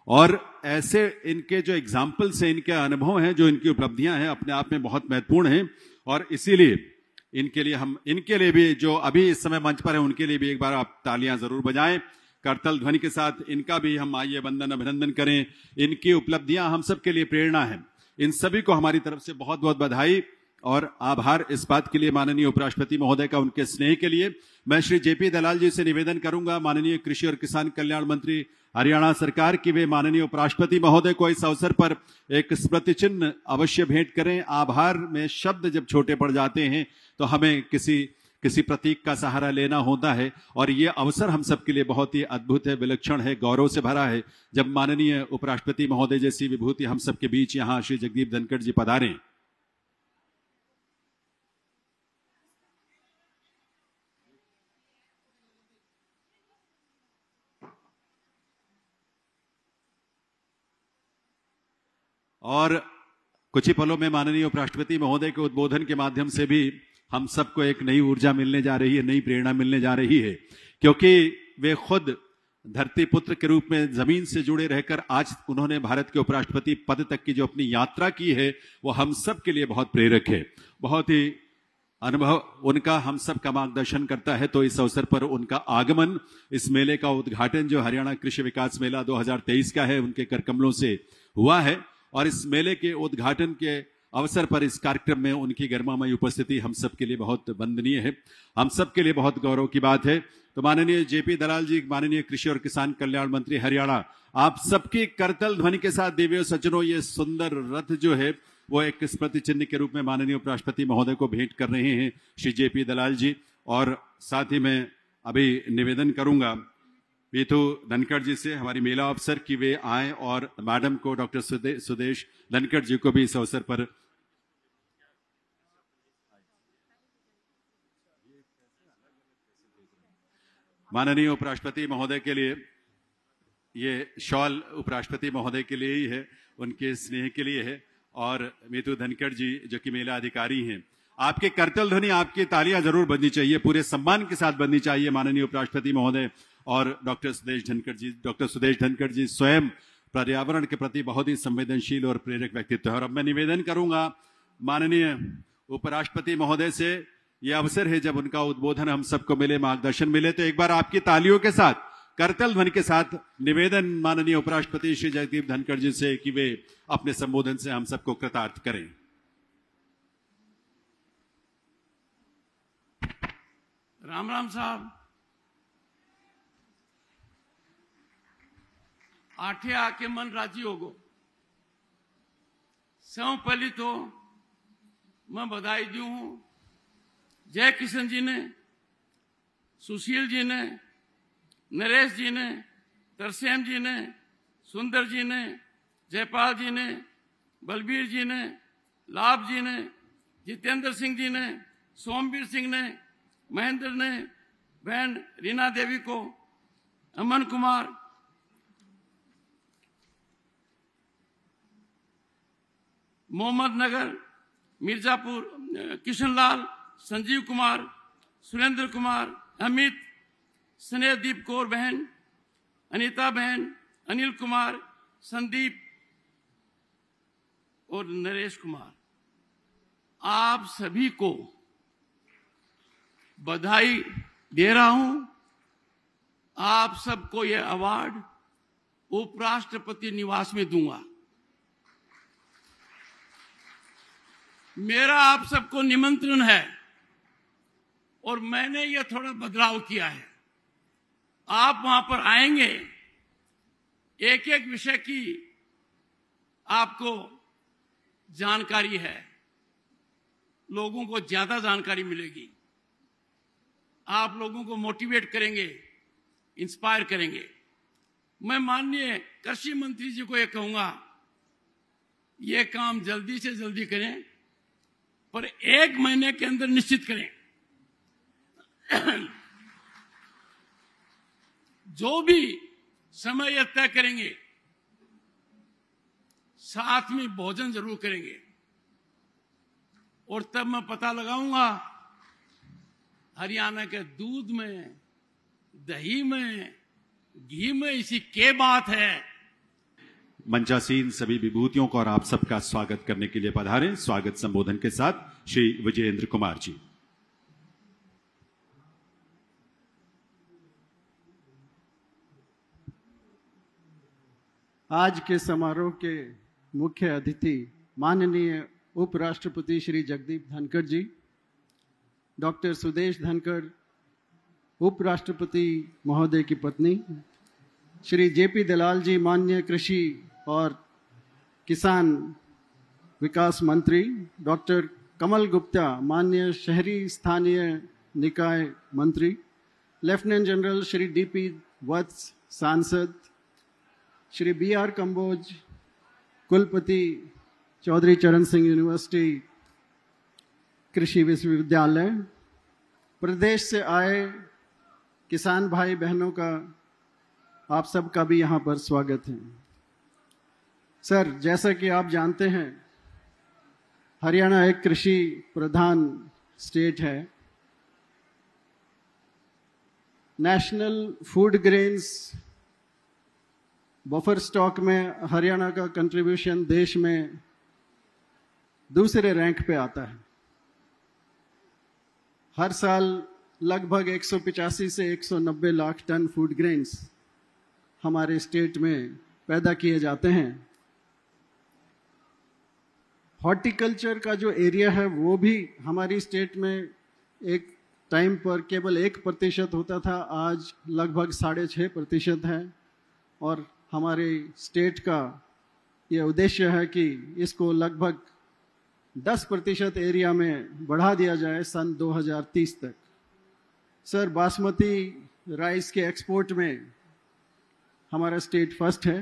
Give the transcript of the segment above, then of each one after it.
और ऐसे इनके जो एग्जाम्पल्स हैं, इनके अनुभव हैं, जो इनकी उपलब्धियां हैं, अपने आप में बहुत महत्वपूर्ण हैं। और इसीलिए इनके लिए भी जो अभी इस समय मंच पर है, उनके लिए भी एक बार आप तालियां जरूर बजाएं करतल ध्वनि के साथ। इनका भी हम आइए वंदन अभिनंदन करें। इनकी उपलब्धियां हम सब के लिए प्रेरणा है। इन सभी को हमारी तरफ से बहुत बहुत बधाई और आभार इस बात के लिए माननीय उपराष्ट्रपति महोदय का, उनके स्नेह के लिए। मैं श्री जेपी दलाल जी से निवेदन करूंगा, माननीय कृषि और किसान कल्याण मंत्री हरियाणा सरकार की, वे माननीय उपराष्ट्रपति महोदय को इस अवसर पर एक स्मृति चिन्ह अवश्य भेंट करें। आभार में शब्द जब छोटे पड़ जाते हैं तो हमें किसी प्रतीक का सहारा लेना होता है, और ये अवसर हम सबके लिए बहुत ही अद्भुत है, विलक्षण है, गौरव से भरा है, जब माननीय उपराष्ट्रपति महोदय जैसी विभूति हम सबके बीच यहां श्री जगदीप धनखड़ जी पधारे। और कुछ ही पलों में माननीय उपराष्ट्रपति महोदय के उद्बोधन के माध्यम से भी हम सबको एक नई ऊर्जा मिलने जा रही है, नई प्रेरणा मिलने जा रही है, क्योंकि वे खुद धरती पुत्र के रूप में जमीन से जुड़े रहकर आज उन्होंने भारत के उपराष्ट्रपति पद तक की जो अपनी यात्रा की है, वो हम सब के लिए बहुत प्रेरक है। बहुत ही अनुभव उनका हम सब का मार्गदर्शन करता है। तो इस अवसर पर उनका आगमन, इस मेले का उद्घाटन जो हरियाणा कृषि विकास मेला 2023 का है, उनके करकमलों से हुआ है, और इस मेले के उद्घाटन के अवसर पर इस कार्यक्रम में उनकी गरिमामयी उपस्थिति हम सब के लिए बहुत वंदनीय है, हम सब के लिए बहुत गौरव की बात है। तो माननीय जेपी दलाल जी, माननीय कृषि और किसान कल्याण मंत्री हरियाणा, आप सबकी करतल ध्वनि के साथ देवियों सज्जनों ये सुंदर रथ जो है वो एक स्मृति चिन्ह के रूप में माननीय उपराष्ट्रपति महोदय को भेंट कर रहे हैं श्री जेपी दलाल जी। और साथ ही मैं अभी निवेदन करूंगा पीथू धनखड़ जी से, हमारी महिला अफसर, की वे आए और मैडम को, डॉक्टर सुदेश धनखड़ जी को भी इस अवसर पर माननीय उपराष्ट्रपति महोदय के लिए ये शॉल उपराष्ट्रपति महोदय के लिए ही है, उनके स्नेह के लिए है। और मीतू धनखड़ जी जो कि महिला अधिकारी हैं, आपके करतल ध्वनि, आपकी तालियां जरूर बजनी चाहिए, पूरे सम्मान के साथ बजनी चाहिए माननीय उपराष्ट्रपति महोदय और डॉक्टर सुदेश धनखड़ जी। डॉक्टर सुदेश धनखड़ जी स्वयं पर्यावरण के प्रति बहुत ही संवेदनशील और प्रेरक व्यक्तित्व है। और अब मैं निवेदन करूंगा माननीय उपराष्ट्रपति महोदय से, यह अवसर है जब उनका उद्बोधन हम सबको मिले, मार्गदर्शन मिले, तो एक बार आपकी तालियों के साथ, करतल ध्वनि के साथ निवेदन माननीय उपराष्ट्रपति श्री जगदीप धनखड़ जी से कि वे अपने संबोधन से हम सबको कृतार्थ करें। राम राम साहब, आठे आके मन राजी हो गो। सब पहली तो मैं बधाई दी हूं जय किशन जी ने, सुशील जी ने, नरेश जी ने, तरसेम जी ने, सुंदर जी ने, जयपाल जी ने, बलबीर जी ने, लाभ जी ने, जितेंद्र सिंह जी ने, सोमवीर सिंह ने, महेंद्र ने, बहन रीना देवी को, अमन कुमार, मोहम्मद नगर, मिर्जापुर, किशनलाल, संजीव कुमार, सुरेंद्र कुमार, अमित, स्नेहदीप कौर बहन, अनीता बहन, अनिल कुमार, संदीप और नरेश कुमार, आप सभी को बधाई दे रहा हूं। आप सबको यह अवार्ड उपराष्ट्रपति निवास में दूंगा। मेरा आप सबको निमंत्रण है और मैंने यह थोड़ा बदलाव किया है। आप वहां पर आएंगे, एक एक विषय की आपको जानकारी है, लोगों को ज्यादा जानकारी मिलेगी, आप लोगों को मोटिवेट करेंगे, इंस्पायर करेंगे। मैं माननीय कृषि मंत्री जी को यह कहूंगा, यह काम जल्दी से जल्दी करें, पर 1 महीने के अंदर निश्चित करें। जो भी समय यह तय करेंगे, साथ में भोजन जरूर करेंगे। और तब मैं पता लगाऊंगा हरियाणा के दूध में, दही में, घी में इसी के बात है। मंचासीन सभी विभूतियों को और आप सबका स्वागत करने के लिए पधारें। स्वागत संबोधन के साथ श्री विजयेंद्र कुमार जी। आज के समारोह के मुख्य अतिथि माननीय उपराष्ट्रपति श्री जगदीप धनखड़ जी, डॉक्टर सुदेश धनखड़ उपराष्ट्रपति महोदय की पत्नी, श्री जेपी दलाल जी माननीय कृषि और किसान विकास मंत्री, डॉक्टर कमल गुप्ता माननीय शहरी स्थानीय निकाय मंत्री, लेफ्टिनेंट जनरल श्री डीपी वत्स सांसद, श्री BR कंबोज कुलपति चौधरी चरण सिंह यूनिवर्सिटी कृषि विश्वविद्यालय, प्रदेश से आए किसान भाई बहनों का आप सबका भी यहाँ पर स्वागत है। सर, जैसा कि आप जानते हैं, हरियाणा एक कृषि प्रधान स्टेट है। National food grains buffer stock में हरियाणा का कंट्रीब्यूशन देश में दूसरे रैंक पे आता है। हर साल लगभग 185 से 190 लाख टन फूड ग्रेन्स हमारे स्टेट में पैदा किए जाते हैं। हॉर्टिकल्चर का जो एरिया है वो भी हमारी स्टेट में एक टाइम पर केवल 1% होता था, आज लगभग 6.5% है। और हमारे स्टेट का ये उद्देश्य है कि इसको लगभग 10% एरिया में बढ़ा दिया जाए सन 2030 तक। सर, बासमती राइस के एक्सपोर्ट में हमारा स्टेट फर्स्ट है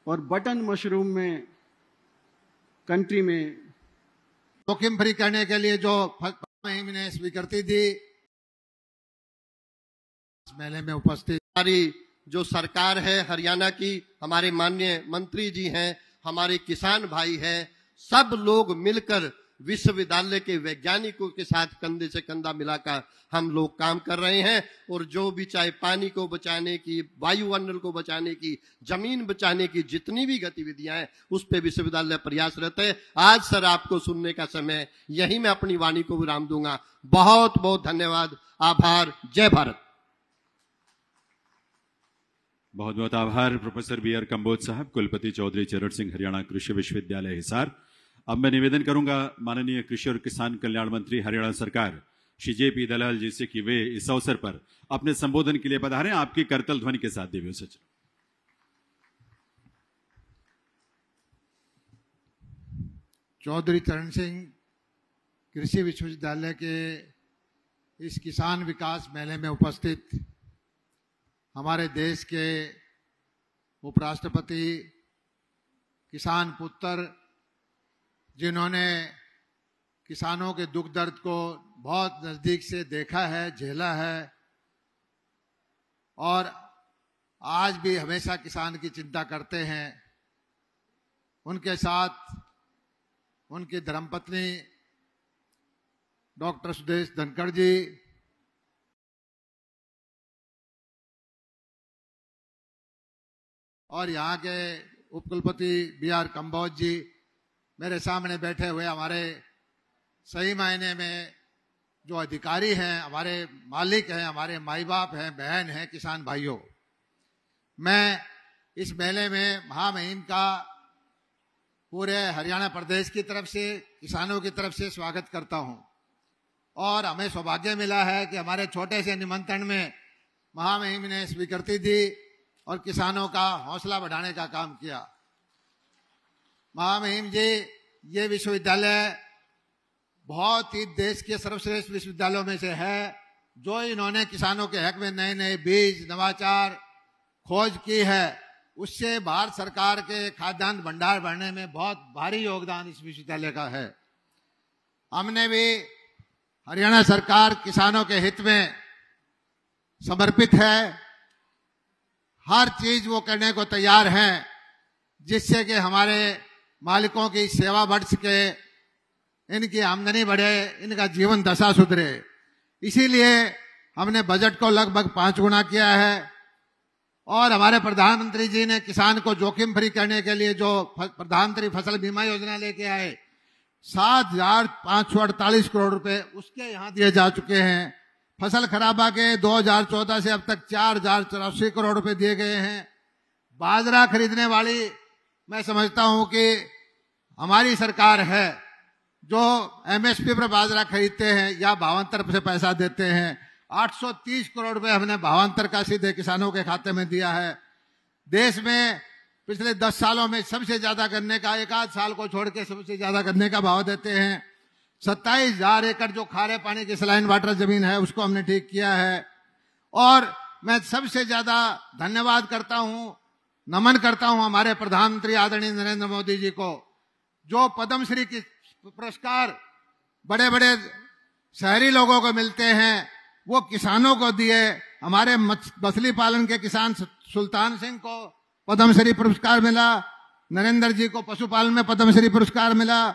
और बटन मशरूम में कंट्री में जोखिम फ्री करने के लिए जो मुहिम ने स्वीकृति दी, इस मेले में उपस्थित हमारी जो सरकार है हरियाणा की, हमारे माननीय मंत्री जी हैं, हमारे किसान भाई हैं, सब लोग मिलकर विश्वविद्यालय के वैज्ञानिकों के साथ कंधे से कंधा मिलाकर हम लोग काम कर रहे हैं। और जो भी चाहे पानी को बचाने की, वायुमंडल को बचाने की, जमीन बचाने की जितनी भी गतिविधियां हैं उस पे विश्वविद्यालय प्रयासरत है। आज सर आपको सुनने का समय, यही मैं अपनी वाणी को विराम दूंगा। बहुत बहुत धन्यवाद, आभार, जय भारत। बहुत बहुत आभार प्रोफेसर BR कंबोज साहब, कुलपति चौधरी चरण सिंह हरियाणा कृषि विश्वविद्यालय हिसार। अब मैं निवेदन करूंगा माननीय कृषि और किसान कल्याण मंत्री हरियाणा सरकार श्री JP दलाल जी से कि वे इस अवसर पर अपने संबोधन के लिए पधारें। आपकी करतल ध्वनि के साथ देवी सचिव। चौधरी चरण सिंह कृषि विश्वविद्यालय के इस किसान विकास मेले में उपस्थित हमारे देश के उपराष्ट्रपति, किसान पुत्र, जिन्होंने किसानों के दुख दर्द को बहुत नजदीक से देखा है, झेला है और आज भी हमेशा किसान की चिंता करते हैं, उनके साथ उनकी धर्मपत्नी डॉक्टर सुदेश धनखड़ जी, और यहाँ के उपकुलपति BR कंबोज जी, मेरे सामने बैठे हुए हमारे सही मायने में जो अधिकारी हैं, हमारे मालिक हैं, हमारे माई बाप हैं, बहन हैं, किसान भाइयों, मैं इस मेले में महामहिम का पूरे हरियाणा प्रदेश की तरफ से, किसानों की तरफ से स्वागत करता हूं। और हमें सौभाग्य मिला है कि हमारे छोटे से निमंत्रण में महामहिम ने स्वीकृति दी और किसानों का हौसला बढ़ाने का काम किया। महामहिम जी, ये विश्वविद्यालय बहुत ही देश के सर्वश्रेष्ठ विश्वविद्यालयों में से है। जो इन्होंने किसानों के हक में नए नए बीज, नवाचार, खोज की है, उससे भारत सरकार के खाद्यान्न भंडार बढ़ने में बहुत भारी योगदान इस विश्वविद्यालय का है। हमने भी, हरियाणा सरकार किसानों के हित में समर्पित है, हर चीज वो करने को तैयार हैं जिससे कि हमारे मालिकों की सेवा बढ़ सके, इनकी आमदनी बढ़े, इनका जीवन दशा सुधरे। इसीलिए हमने बजट को लगभग 5 गुना किया है। और हमारे प्रधानमंत्री जी ने किसान को जोखिम फ्री करने के लिए जो प्रधानमंत्री फसल बीमा योजना लेके आए 7,548 करोड़ रुपए उसके यहाँ दिए जा चुके हैं। फसल खराबा के 2014 से अब तक 4,084 करोड़ रुपए दिए गए हैं। बाजरा खरीदने वाली मैं समझता हूं कि हमारी सरकार है जो एमएसपी पर बाजरा खरीदते हैं या भावांतर से पैसा देते हैं। 830 करोड़ रुपए हमने भावांतर का सीधे किसानों के खाते में दिया है। देश में पिछले 10 सालों में सबसे ज्यादा गन्ने का, एक आध साल को छोड़ के सबसे ज्यादा गन्ने का भाव देते हैं। 27,000 एकड़ जो खारे पानी की सलाइन वाटर जमीन है उसको हमने ठीक किया है। और मैं सबसे ज्यादा धन्यवाद करता हूं, नमन करता हूं हमारे प्रधानमंत्री आदरणीय नरेंद्र मोदी जी को, जो पद्मश्री की पुरस्कार बड़े बड़े शहरी लोगों को मिलते हैं वो किसानों को दिए। हमारे मछली पालन के किसान सुल्तान सिंह को पद्मश्री पुरस्कार मिला, नरेंद्र जी को पशुपालन में पद्मश्री पुरस्कार मिला,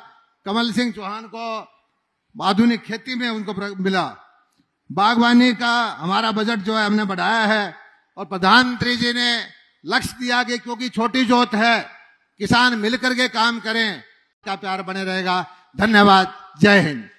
कमल सिंह चौहान को आधुनिक खेती में उनको मिला। बागवानी का हमारा बजट जो है हमने बढ़ाया है और प्रधानमंत्री जी ने लक्ष्य दिया कि क्योंकि छोटी जोत है, किसान मिलकर के काम करें, का प्यार बने रहेगा। धन्यवाद। जय हिंद।